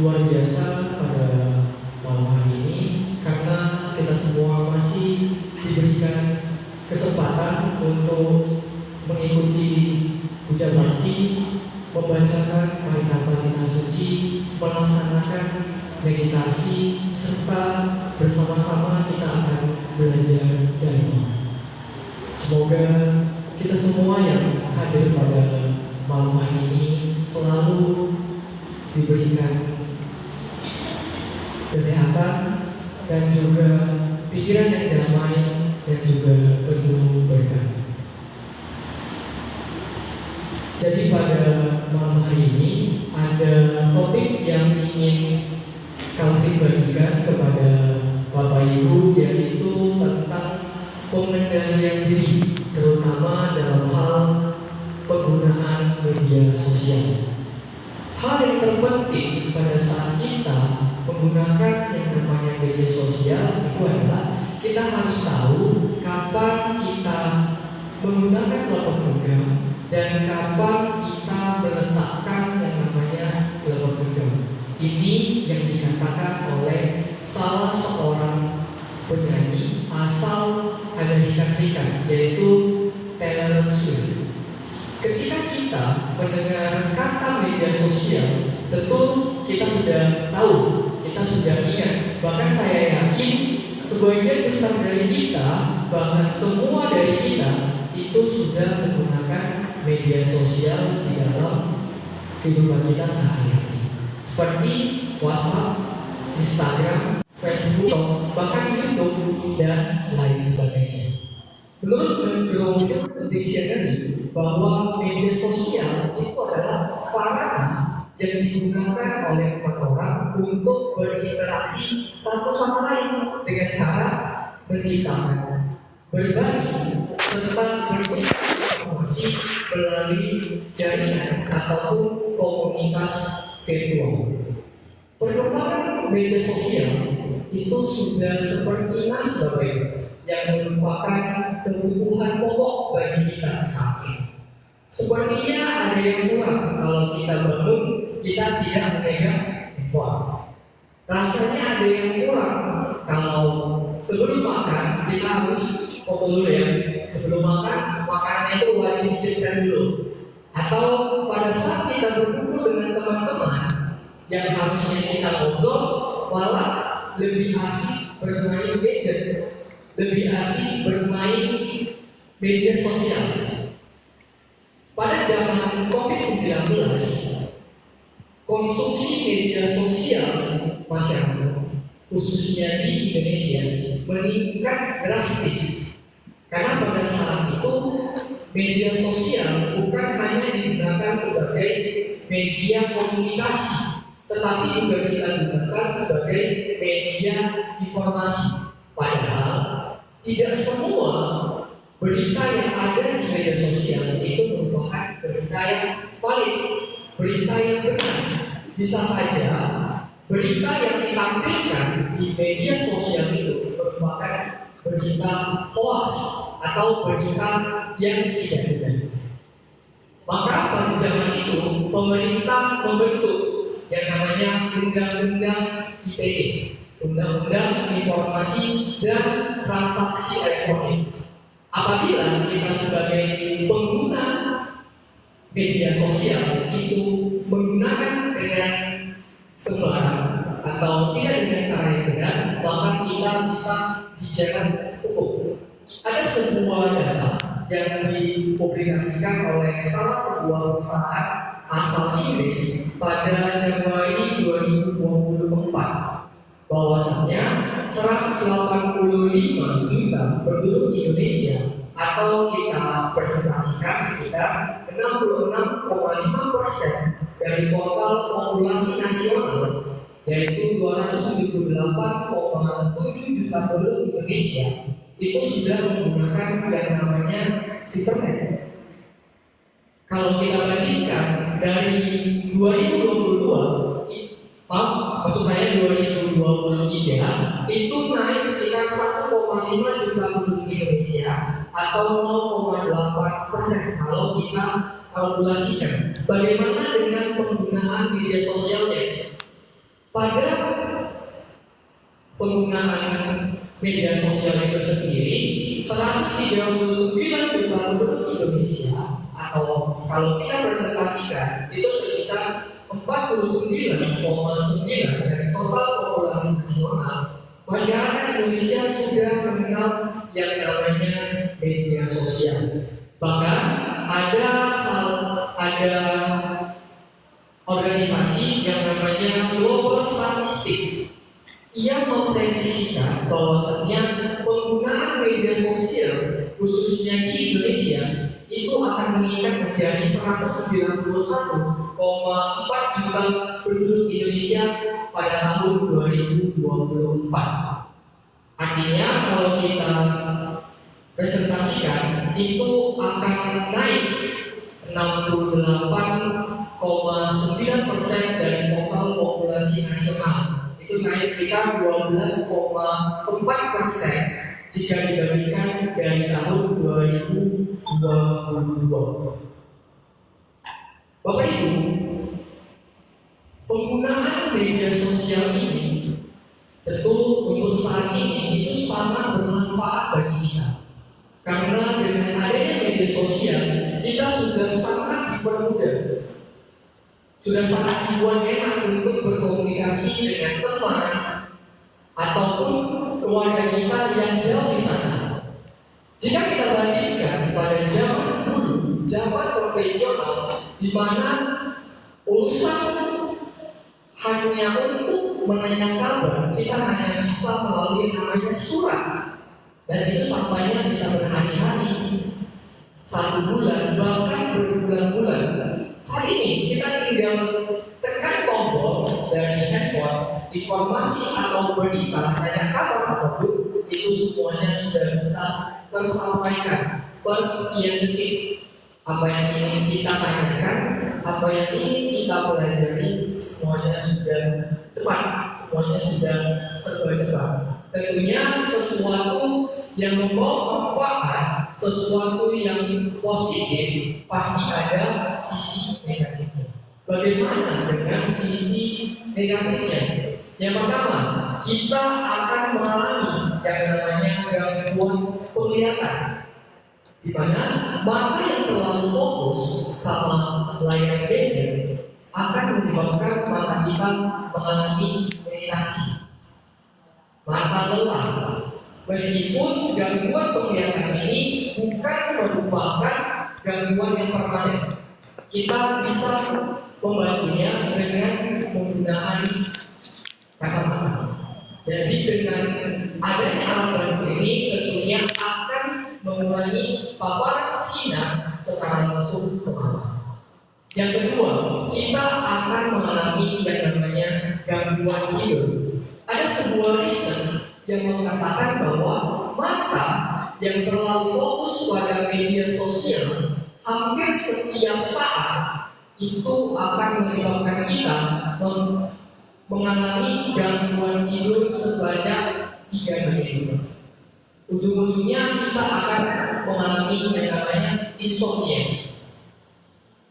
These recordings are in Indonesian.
luar biasa pada malam hari ini karena kita semua masih diberikan kesempatan untuk mengikuti puja bakti, membacakan marita-marita suci, melaksanakan meditasi, serta bersama-sama kita akan belajar Dharma. Semoga kita semua yang hadir pada malam hari ini selalu diberikan kesehatan dan juga pikiran yang damai dan juga penuh berkah. Jadi pada malam hari ini ada topik yang ingin Calvin bagikan kepada Bapak Ibu, yaitu tentang pengendalian diri, terutama dalam hal penggunaan media sosial. Hal yang terpenting pada saat kita menggunakan yang namanya media sosial itu adalah kita harus tahu kapan kita menggunakan telepon genggam dan kapan kita meletakkan yang namanya telepon genggam. Ini yang dikatakan oleh salah seorang penyanyi asal Amerika Serikat, yaitu Taylor Swift. Ketika kita mendengar kata media sosial, tentu kita sudah tahu, kita sudah ingat. Bahkan saya yakin sebagian besar dari kita, bahkan semua dari kita itu sudah menggunakan media sosial di dalam kehidupan kita sehari-hari, seperti WhatsApp, Instagram, Facebook, bahkan YouTube dan lain sebagainya. Menurut Global Dictionary, bahwa media sosial itu adalah sarana yang digunakan oleh orang untuk berinteraksi satu sama lain dengan cara menciptakan, berbagi, serta berkomunikasi melalui jaringan ataupun komunitas virtual. Perkembangan media sosial itu sudah seperti nas Bapak Ibu, yang merupakan kebutuhan pokok bagi kita saat ini. Sepertinya ada yang kurang kalau kita bangun, kita tidak memegang handphone. Rasanya ada yang kurang kalau sebelum makan kita harus foto dulu ya. Sebelum makan, makanan itu wajib diciptakan dulu. Atau pada saat kita berkumpul dengan teman-teman yang harusnya kita ngobrol, malah lebih asik bermain gadget, lebih asik bermain media sosial. Pada zaman COVID-19, konsumsi media sosial masyarakat, khususnya di Indonesia, meningkat drastis. Karena pada saat itu, media sosial bukan hanya digunakan sebagai media komunikasi, tetapi juga kita gunakan sebagai media informasi. Padahal tidak semua berita yang ada di media sosial itu merupakan berita yang valid, berita yang benar. Bisa saja berita yang ditampilkan di media sosial itu merupakan berita hoax atau berita yang tidak benar. Maka pada zaman itu pemerintah membentuk yang namanya Undang-Undang ITE, Undang-Undang Informasi dan Transaksi Elektronik. Apabila kita sebagai pengguna media sosial itu menggunakan dengan sembarang atau tidak dengan cara yang benar, maka kita bisa dijerat hukum. Ada sebuah data yang dipublikasikan oleh salah sebuah perusahaan asal Inggris pada Januari 2024, bahwasanya 185 juta penduduk Indonesia atau kita presentasikan sekitar 66,5% dari total populasi nasional, yaitu 278,7 juta penduduk Indonesia itu sudah menggunakan yang namanya internet. Kalau kita bandingkan dari 2022, maksud saya 2023 itu naik sekitar 1,5 juta penduduk Indonesia atau 0,8% kalau kita kalkulasikan. Bagaimana dengan penggunaan media sosialnya? Pada penggunaan media sosial itu sendiri, 139 juta penduduk Indonesia, atau kalau kita presentasikan itu sekitar 49,9 dari total populasi nasional. Masyarakat Indonesia sudah mengenal yang namanya media sosial. Bahkan ada organisasi yang namanya Global Statistic. Ia memprediksikan bahwasannya penggunaan media sosial khususnya di Indonesia itu akan meningkat menjadi 191,4 juta penduduk Indonesia pada tahun 2024. Artinya kalau kita presentasikan itu akan naik 68,9% dari total populasi nasional. Itu naik sekitar 12,4% jika dibandingkan dari tahun 2022. Bapak Ibu, penggunaan media sosial ini tentu untuk saat ini itu sangat bermanfaat bagi kita. Karena dengan adanya media sosial, kita sudah sangat dipermudah, sudah sangat dibuat enak untuk berkomunikasi dengan teman ataupun keluarga kita yang jauh di sana. Jika kita bandingkan pada zaman dulu, zaman profesional, di mana urusan hanya untuk menanyakan kabar, kita hanya bisa melalui namanya surat, dan itu sampainya bisa berhari-hari, 1 bulan, bahkan berbulan-bulan. Saat ini kita tinggal tekan tombol dari handphone, informasi atau berita, tanya kabar apapun, itu semuanya sudah bisa tersampaikan per sekian detik. Apa yang ingin kita tanyakan, apa yang ingin kita pelajari, semuanya sudah cepat, semuanya sudah serba cepat. Tentunya sesuatu yang membawa manfaat, sesuatu yang positif, pasti ada sisi negatifnya. Bagaimana dengan sisi negatifnya? Yang pertama, kita akan mengalami yang namanya gangguan penglihatan, di mana mata yang terlalu fokus sama layar gadget akan menyebabkan mata kita mengalami iritasi, mata lelah. Meskipun gangguan penglihatan ini bukan merupakan gangguan yang permanen, kita bisa membantunya dengan menggunakan kacamata. Jadi dengan adanya alat bantu ini tentunya akan mengurangi paparan sinar secara langsung ke mata. Yang kedua, kita akan mengalami yang namanya gangguan tidur. Ada sebuah riset yang mengatakan bahwa mata yang terlalu fokus pada media sosial hampir setiap saat itu akan menyebabkan kita mengalami gangguan tidur sebanyak 3 kali. Ujung-ujungnya kita akan mengalami yang namanya insomnia.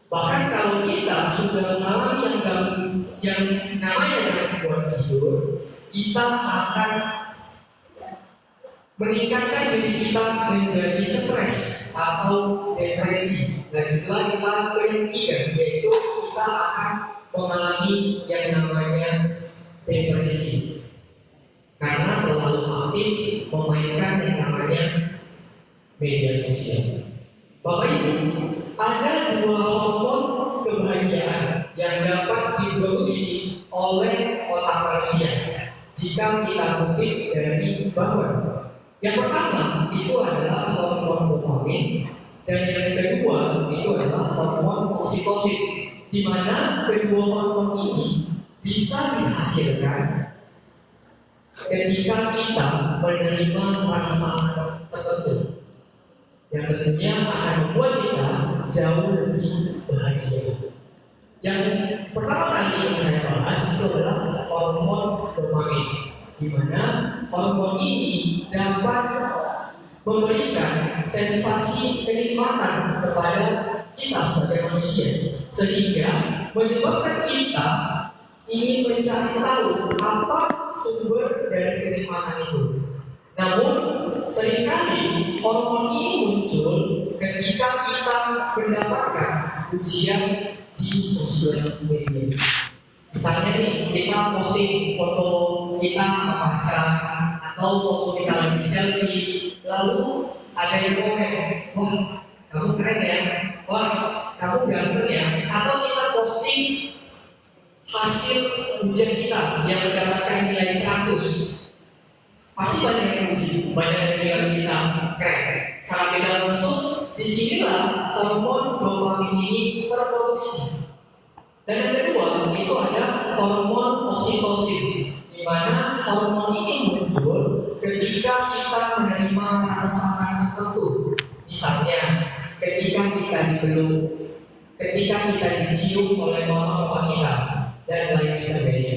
Bahkan kalau kita sudah mengalami yang namanya gangguan tidur, kita akan meningkatkan diri kita menjadi stres atau depresi. Dan setelah kita ke yang ketiga, yaitu kita akan mengalami yang namanya depresi karena terlalu aktif memainkan yang namanya media sosial. Bapak Ibu, ada 2 hormon kebahagiaan yang dapat diproduksi oleh otak manusia jika kita kutip dari Buffer. Yang pertama itu adalah hormon dopamin, dan yang kedua itu adalah hormon oksitosin, di mana kedua hormon ini bisa dihasilkan ketika kita menerima perasaan tertentu yang tentunya akan membuat kita jauh lebih bahagia. Yang pertama kali yang saya bahas itu adalah hormon dopamin, di mana hormon ini dapat memberikan sensasi kenikmatan kepada kita sebagai manusia, sehingga menyebabkan kita ingin mencari tahu apa sumber dari kenikmatan itu. Namun seringkali hormon ini muncul ketika kita mendapatkan pujian di sosial media. Misalnya nih, kita posting foto kita sama pacar atau foto kita lagi selfie, lalu ada yang komen, wah kamu keren ya, wah kamu ganteng ya, atau kita posting hasil ujian kita yang mendapatkan nilai 100. Pasti banyak yang uji, banyak yang bilang kita keren. Saat tidak langsung, disinilah hormon dopamin ini terproduksi. Dan yang kedua, itu ada hormon oksitosin, di mana hormon ini muncul ketika kita menerima rasakan tertentu. Misalnya, ketika kita dipeluk, ketika kita dicium oleh mama bapak kita, dan lain sebagainya.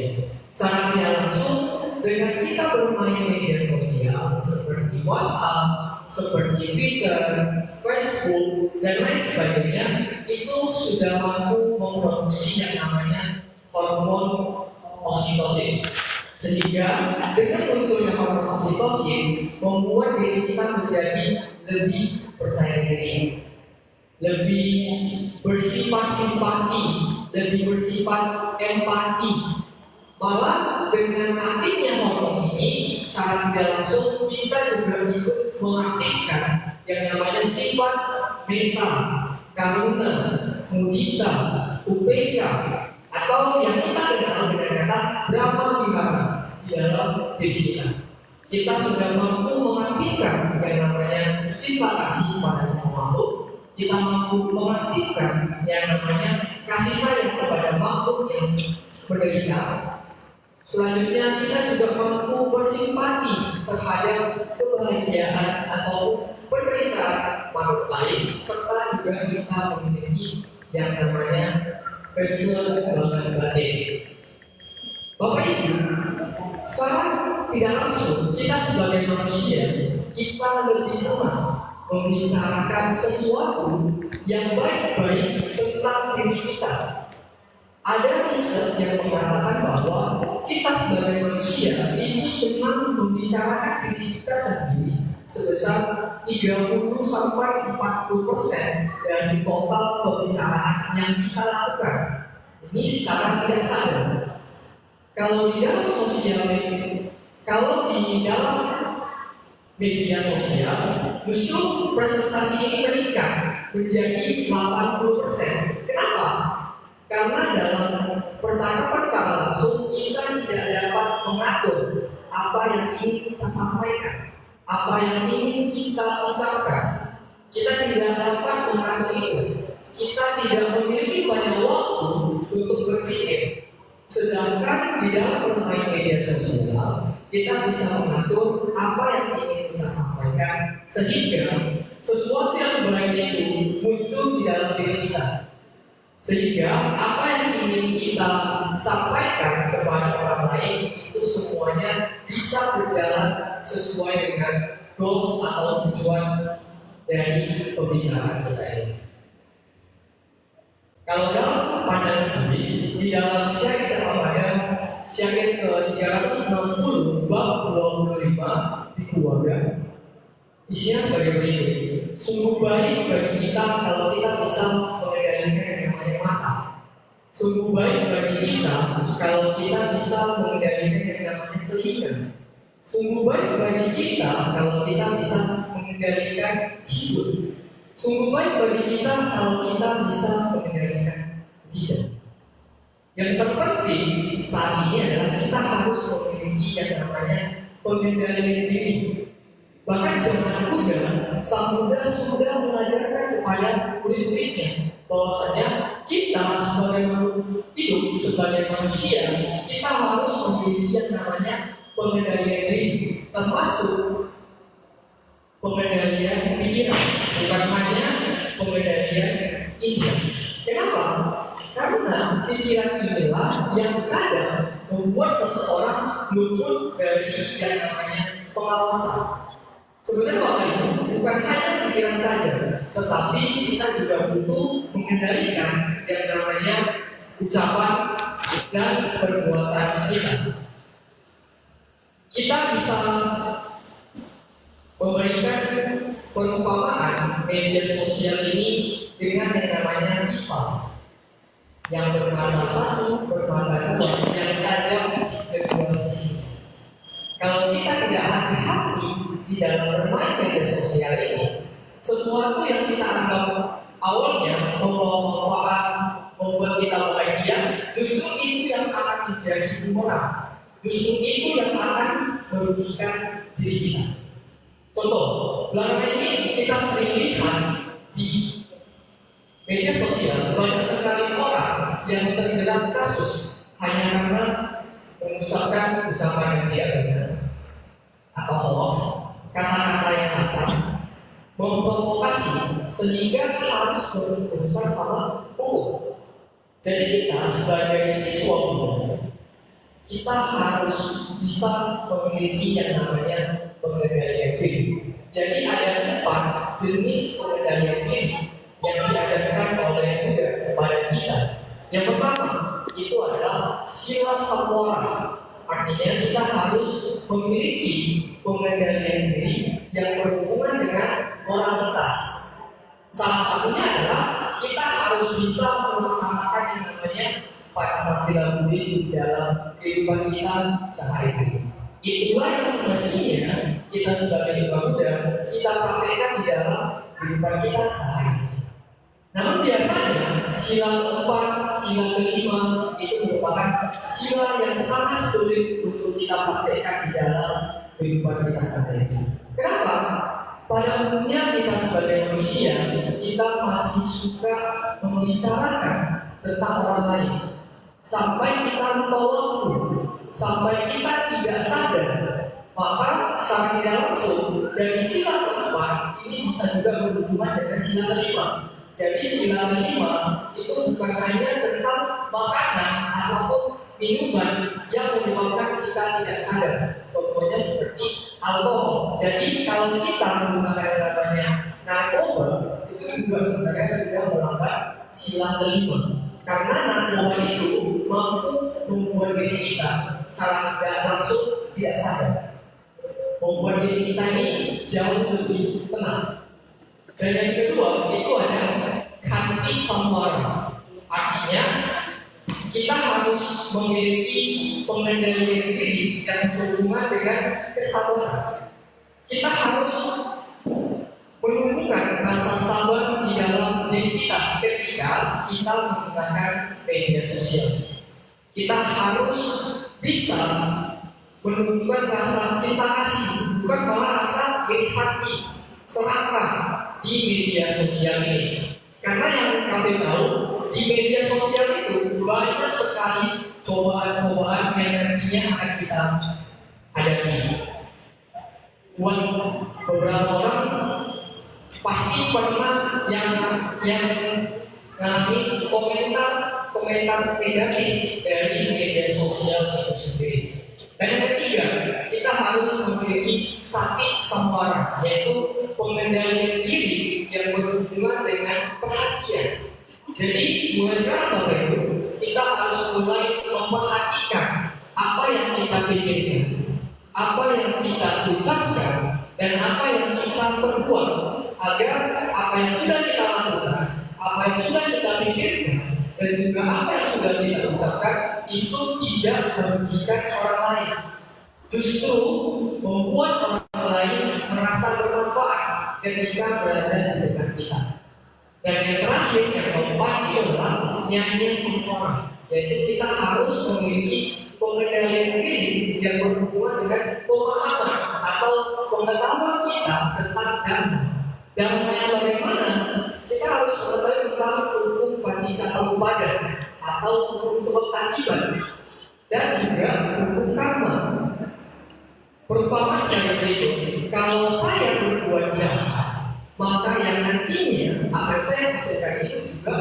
Secara tidak langsung, dengan kita bermain media sosial seperti WhatsApp, seperti Twitter, Facebook, dan lain sebagainya, itu sudah mampu memproduksi yang namanya hormon oksitosin. Sehingga dengan munculnya hormon oksitosin membuat diri kita menjadi lebih percaya diri, lebih bersifat simpati, lebih bersifat empati. Malah dengan aktifnya hormon ini, secara tidak langsung kita juga ikut mengaktifkan yang namanya sifat mental, karuna, mudita, upeka, atau yang kita kenal dengan kata Brahma Vihara di dalam diri kita. Kita sudah mampu mengaktifkan yang namanya cinta kasih pada semua makhluk. Kita mampu mengaktifkan yang namanya kasih sayang kepada makhluk yang menderita. Selanjutnya kita juga mampu bersimpati terhadap kebahagiaan atau penderitaan makhluk lain, serta juga kita memiliki yang namanya keseimbangan batin. Bapak Ibu, secara tidak langsung kita sebagai manusia kita lebih senang membicarakan sesuatu yang baik-baik tentang diri kita. Ada riset yang mengatakan bahwa kita sebagai manusia itu senang membicarakan diri kita sendiri sebesar 30-40% dari total pembicaraan yang kita lakukan. Ini secara tidak sadar. Kalau di dalam media sosial, justru presentasi ini meningkat menjadi 80%. Kenapa? Karena dalam percakapan secara langsung kita tidak dapat mengatur apa yang ingin kita sampaikan, apa yang ingin kita ucapkan. Kita tidak dapat mengatur itu. Kita tidak memiliki banyak waktu untuk berpikir. Sedangkan di dalam bermain media sosial, kita bisa mengatur apa yang ingin kita sampaikan, sehingga sesuatu yang baik itu muncul di dalam diri kita. Sehingga apa yang ingin kita sampaikan kepada orang lain itu semuanya bisa berjalan sesuai dengan goals atau tujuan dari pembicaraan kita ini. Kalau dalam pandangan Buddhis, di dalam syair Theravada syair ke-390 bab 25 di keluarga, isinya sebagai berikut. Sungguh baik bagi kita kalau kita bisa mengendalikan yang namanya mata. Sungguh baik bagi kita kalau kita bisa mengendalikan yang namanya telinga. Sungguh baik bagi kita kalau kita bisa mengendalikan hidung. Sungguh baik bagi kita kalau kita bisa mengendalikan lidah. Yang terpenting saat ini adalah kita harus memiliki yang namanya pengendalian diri. Bahkan zaman Buddha, sang Buddha sudah mengajarkan kepada murid-muridnya bahwasanya kita sebagai makhluk hidup, sebagai manusia, kita harus memiliki yang namanya pengendalian diri, termasuk pengendalian pikiran, bukan hanya pengendalian indera. Kenapa? Karena pikiran inilah yang kadang membuat seseorang luput dari yang namanya pengawasan. Sebenarnya Bapak Ibu, bukan hanya pikiran saja, tetapi kita juga butuh mengendalikan yang namanya ucapan dan perbuatan kita. Kita bisa memberikan perumpamaan media sosial ini dengan yang namanya pisau yang bermata satu, bermata dua, yang tajam di kedua sisi. Kalau kita tidak hati-hati di dalam bermain media sosial ini, sesuatu yang kita anggap awalnya membawa manfaat, membuat kita bahagia, justru itu yang akan menjadi bumerang. Justru itu yang akan merugikan diri kita. Contoh, belakangan ini kita sering lihat di media sosial banyak sekali orang yang terjerat kasus hanya karena mengucapkan ucapan yang tidak benar atau hoax, kata-kata yang kasar, memprovokasi sehingga harus berurusan sama hukum. Jadi kita sebagai siswa umum, kita harus bisa memiliki yang namanya pengendalian diri. Jadi ada 4 jenis pengendalian diri yang diajarkan oleh Buddha kepada kita. Yang pertama itu adalah sila samwara. Artinya kita harus memiliki pengendalian diri yang berhubungan dengan moralitas. Salah satunya adalah kita harus bisa melaksanakan yang namanya Pancasila Buddhis di dalam kehidupan kita sehari-hari. Itulah yang semestinya kita sebagai umat Buddha kita praktekkan di dalam kehidupan kita sehari-hari. Namun biasanya sila keempat, sila kelima itu merupakan sila yang sangat sulit untuk kita praktekkan di dalam kehidupan kita sehari-hari. Kenapa? Pada umumnya kita sebagai manusia kita masih suka membicarakan tentang orang lain sampai kita lupa waktu, sampai kita tidak sadar. Maka secara tidak langsung dari sila keempat ini bisa juga berhubungan dengan sila kelima. Jadi sila kelima itu bukan hanya tentang makanan ataupun minuman yang menyebabkan kita tidak sadar. Contohnya seperti alkohol. Jadi kalau kita menggunakan yang namanya narkoba, itu juga sebenarnya sudah melanggar sila kelima. Karena narkoba itu mampu membuat diri kita secara tidak langsung tidak sadar, membuat diri kita ini jauh lebih tenang. Dan yang kedua itu ada kanti samwara. Artinya kita harus memiliki pengendalian diri yang sehubungan dengan kesabaran. Kita harus menumbuhkan rasa sabar di dalam diri kita ketika kita menggunakan media sosial. Kita harus bisa menumbuhkan rasa cinta kasih, bukan malah rasa iri hati, serakah di media sosial ini. Karena yang kami tahu di media sosial itu banyak sekali cobaan-cobaan yang nantinya akan kita hadapi. Buat beberapa orang pasti pernah yang mengalami komentar negatif dari media sosial itu sendiri. Dan yang ketiga, kita harus memiliki sati samwara, yaitu pengendalian diri yang berhubungan dengan perhatian. Jadi mulai sekarang Bapak Ibu, kita harus mulai memperhatikan apa yang kita pikirkan, apa yang kita ucapkan, dan apa yang kita perbuat, agar apa yang sudah kita lakukan, apa yang sudah kita pikirkan, dan juga apa yang sudah kita ucapkan itu tidak merugikan orang lain, justru membuat orang lain merasa bermanfaat ketika berada di dekat kita. Dan yang terakhir, yang keempat itu adalah nyanyi sempurna, yaitu kita harus memiliki pengendalian diri yang berhubungan dengan pemahaman atau pengetahuan kita tentang dhamma. Dhamma yang bagaimana? Kita harus mengetahui tentang hukum paticcasamuppada atau hukum sebab akibat, dan juga hukum karma. Perumpamaan seperti itu, kalau saya berbuat jahat, maka yang nantinya akan saya hasilkan itu juga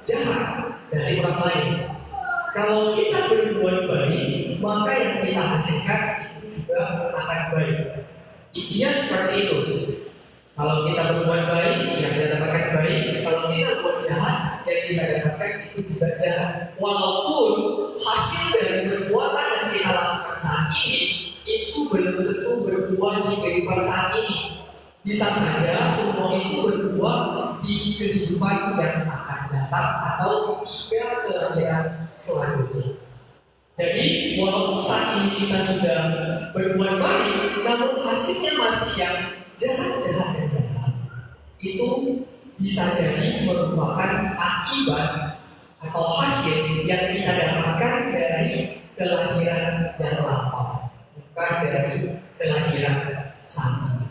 jahat dari orang lain. Kalau kita berbuat baik, maka yang kita hasilkan itu juga akan baik. Intinya seperti itu. Kalau kita berbuat baik, yang kita dapatkan baik. Kalau kita berbuat jahat, yang kita dapatkan itu juga jahat. Walaupun hasil Bisa saja semua itu berbuah di kehidupan yang akan datang atau ketika kelahiran selanjutnya. Jadi walaupun saat ini kita sudah berbuat baik, namun hasilnya masih yang jahat-jahat dan datang, itu bisa jadi merupakan akibat atau hasil yang kita dapatkan dari kelahiran yang lampau, bukan dari kelahiran saat ini.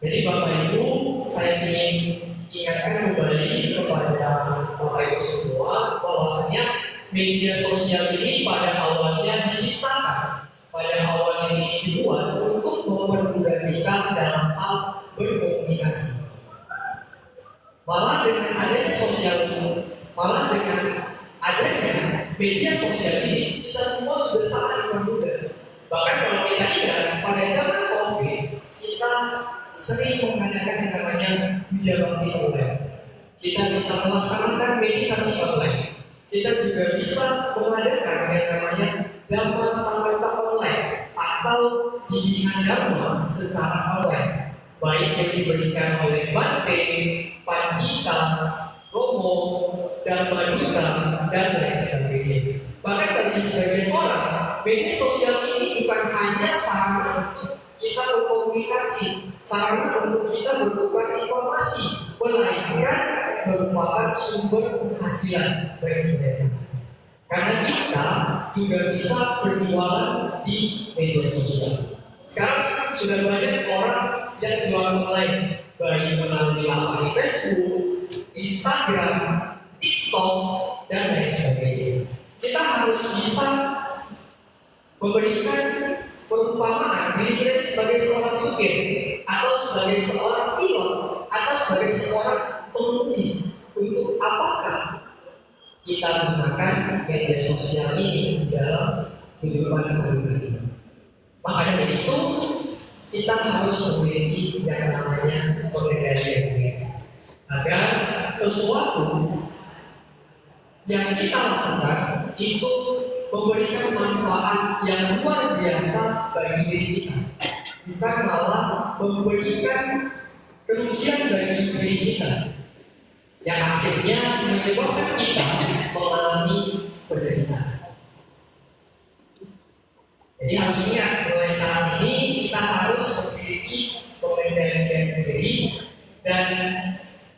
Jadi Bapak Ibu, saya ingin ingatkan kembali kepada Bapak Ibu semua bahwasanya media sosial ini pada awalnya diciptakan, pada awalnya ini dibuat untuk mempermudah kita dalam hal berkomunikasi. Malah dengan adanya media sosial ini, kita semua sudah sangat dipermudah. Bahkan kalau kita ingat pada zaman COVID, kita sering mengadakan yang namanya puja bakti online. Kita bisa melaksanakan meditasi online. Kita juga bisa mengadakan yang namanya Dhamma Samaca online atau bimbingan Dhamma secara online, baik yang diberikan oleh Bante, Pandita, Romo, Dhamma Duta, dan lain sebagainya. Bahkan bagi sebagian orang, media sosial ini bukan hanya sarana untuk kita berkomunikasi, sarana untuk kita bertukar informasi, melainkan merupakan sumber penghasilan bagi mereka. Karena kita juga bisa berjualan di media sosial. Sekarang sudah banyak orang yang jual online, baik melalui laman Facebook, Instagram, TikTok, dan lain sebagainya. Kita harus bisa memberikan perumpamaan diri kita sebagai seorang supir, atau sebagai seorang pilot, atau sebagai seorang pengemudi. Untuk apakah kita menggunakan media sosial ini di dalam kehidupan sehari-hari? Maka dari itu kita harus memiliki yang namanya pengendalian diri, agar sesuatu yang kita lakukan itu memberikan manfaat yang luar biasa bagi diri kita, bukan malah memberikan kerugian bagi diri kita, yang akhirnya menyebabkan kita mengalami penderitaan. Jadi harus ingat, mulai saat ini kita harus memiliki pengendalian diri, dan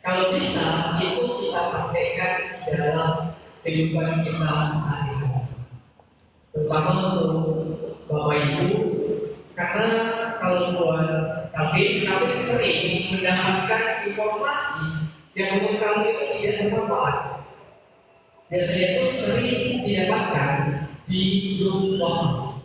kalau bisa itu kita praktekkan di dalam kehidupan kita sehari-hari, terutama untuk Bapak Ibu, karena kalau buat Kavin sering mendapatkan informasi yang menurut Kavin itu tidak bermanfaat. Biasanya itu sering didapatkan di grup WhatsApp.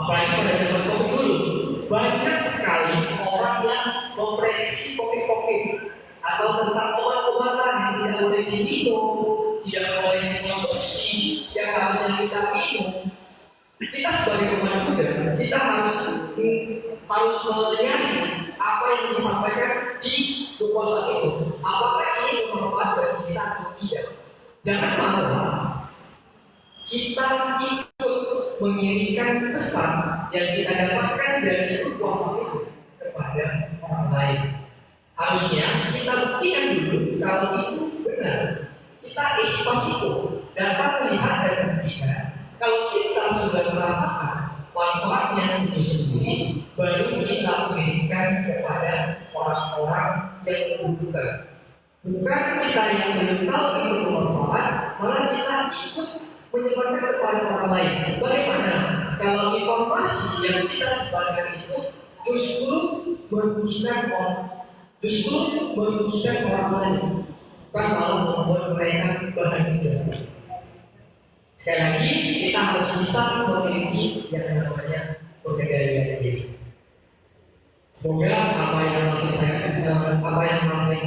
Apalagi pada zaman COVID dulu, banyak sekali orang yang memprediksi COVID atau tentang obat-obatan yang tidak boleh diminum, tidak boleh dikonsumsi, yang harusnya kita minum. Kita sebagai umat Buddha, kita harus melihat apa yang disampaikan di WhatsApp itu. Apakah ini bermanfaat bagi kita atau tidak? Jangan malah kita ikut mengirimkan pesan yang kita dapatkan dari WhatsApp itu kepada orang lain. Harusnya kita buktikan dulu kalau itu benar. Kita ikhlas itu dapat melihat dan membuktikan. Kalau kita sudah merasakan manfaatnya itu sendiri, baru kita kirimkan kepada orang-orang yang membutuhkan. Bukan kita yang belum tahu itu bermanfaat, malah kita ikut menyebarkan kepada orang lain. Bagaimana kalau informasi yang kita sebarkan itu justru merugikan orang lain, bukan malah membuat mereka bahagia. Sekali lagi, kita harus bisa memiliki yang namanya pengendalian diri. Semoga apa yang Alvin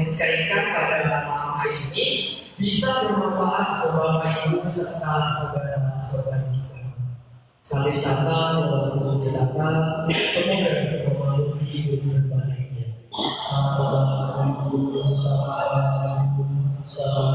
sharingkan pada malam hari ini bisa bermanfaat untuk Bapak Ibu serta saudara-saudari sekalian. Saling sapa membantu kita, semoga semua hidup berbahagia. Salam, salam, salam.